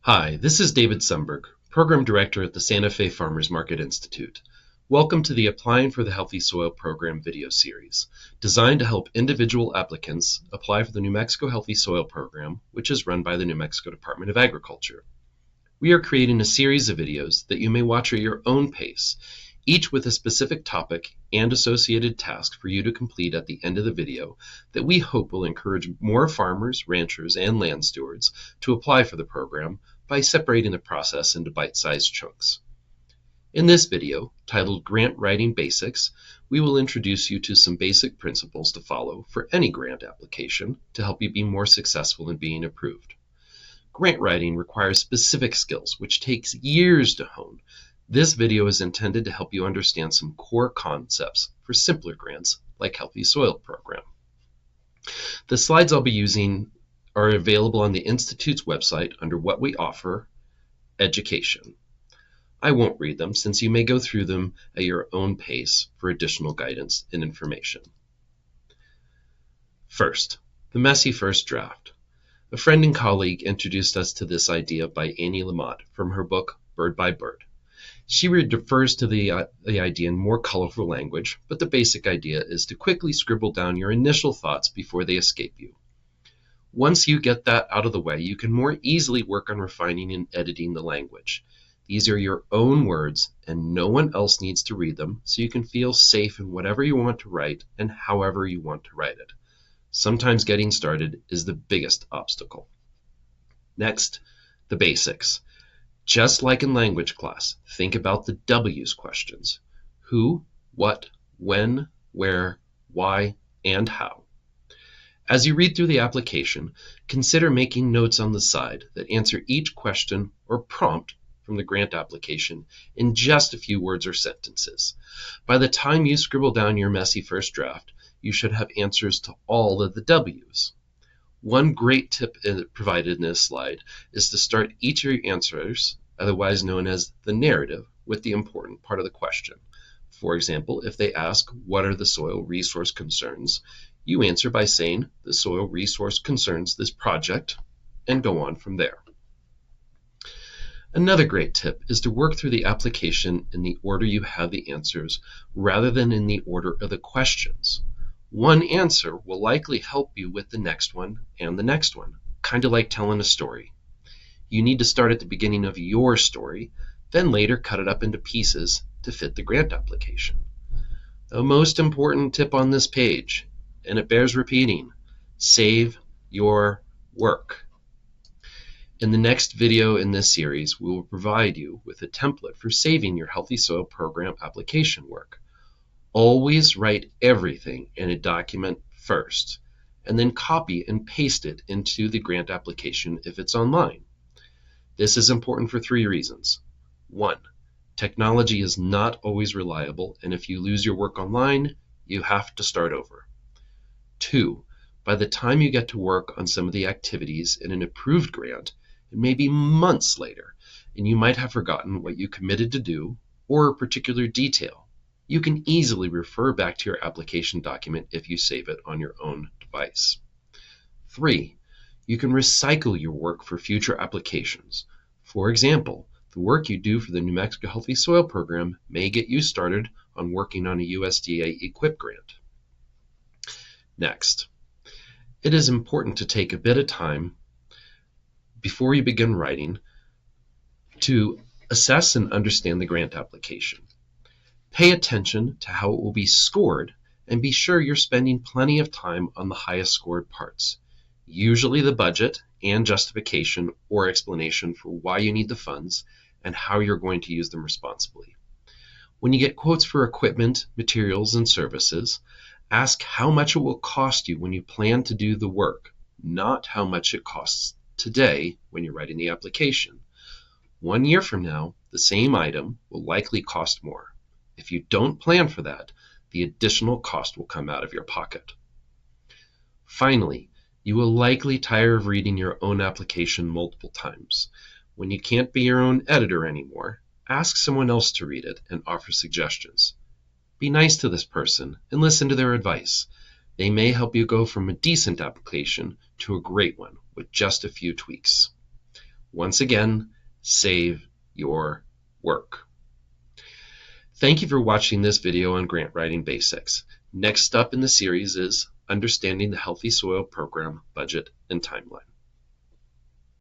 Hi, this is David Sumberg, Program Director at the Santa Fe Farmers Market Institute. Welcome to the Applying for the Healthy Soil Program video series, designed to help individual applicants apply for the New Mexico Healthy Soil Program, which is run by the New Mexico Department of Agriculture. We are creating a series of videos that you may watch at your own pace, each with a specific topic and associated task for you to complete at the end of the video that we hope will encourage more farmers, ranchers, and land stewards to apply for the program by separating the process into bite-sized chunks. In this video, titled Grant Writing Basics, we will introduce you to some basic principles to follow for any grant application to help you be more successful in being approved. Grant writing requires specific skills, which takes years to hone. This video is intended to help you understand some core concepts for simpler grants like Healthy Soil Program. The slides I'll be using are available on the Institute's website under What We Offer, Education. I won't read them since you may go through them at your own pace for additional guidance and information. First, the messy first draft. A friend and colleague introduced us to this idea by Annie Lamott from her book Bird by Bird. She refers to the idea in more colorful language, but the basic idea is to quickly scribble down your initial thoughts before they escape you. Once you get that out of the way, you can more easily work on refining and editing the language. These are your own words, and no one else needs to read them, so you can feel safe in whatever you want to write and however you want to write it. Sometimes getting started is the biggest obstacle. Next, the basics. Just like in language class, think about the W's questions. Who, what, when, where, why, and how. As you read through the application, consider making notes on the side that answer each question or prompt from the grant application in just a few words or sentences. By the time you scribble down your messy first draft, you should have answers to all of the W's. One great tip provided in this slide is to start each of your answers, otherwise known as the narrative, with the important part of the question. For example, if they ask, what are the soil resource concerns? You answer by saying, the soil resource concerns this project, and go on from there. Another great tip is to work through the application in the order you have the answers, rather than in the order of the questions. One answer will likely help you with the next one and the next one, kind of like telling a story. You need to start at the beginning of your story, then later cut it up into pieces to fit the grant application. The most important tip on this page, and it bears repeating, save your work. In the next video in this series, we will provide you with a template for saving your Healthy Soil Program application work. Always write everything in a document first, and then copy and paste it into the grant application if it's online. This is important for 3 reasons. 1, technology is not always reliable, and if you lose your work online, you have to start over. 2, by the time you get to work on some of the activities in an approved grant, it may be months later, and you might have forgotten what you committed to do or a particular detail. You can easily refer back to your application document if you save it on your own device. 3, you can recycle your work for future applications. For example, the work you do for the New Mexico Healthy Soil Program may get you started on working on a USDA EQIP grant. Next, it is important to take a bit of time before you begin writing to assess and understand the grant application. Pay attention to how it will be scored and be sure you're spending plenty of time on the highest scored parts, usually the budget and justification or explanation for why you need the funds and how you're going to use them responsibly. When you get quotes for equipment, materials, and services, ask how much it will cost you when you plan to do the work, not how much it costs today when you're writing the application. 1 year from now, the same item will likely cost more. If you don't plan for that, the additional cost will come out of your pocket. Finally, you will likely tire of reading your own application multiple times. When you can't be your own editor anymore, ask someone else to read it and offer suggestions. Be nice to this person and listen to their advice. They may help you go from a decent application to a great one with just a few tweaks. Once again, save your work. Thank you for watching this video on grant writing basics. Next up in the series is Understanding the Healthy Soil Program Budget and Timeline.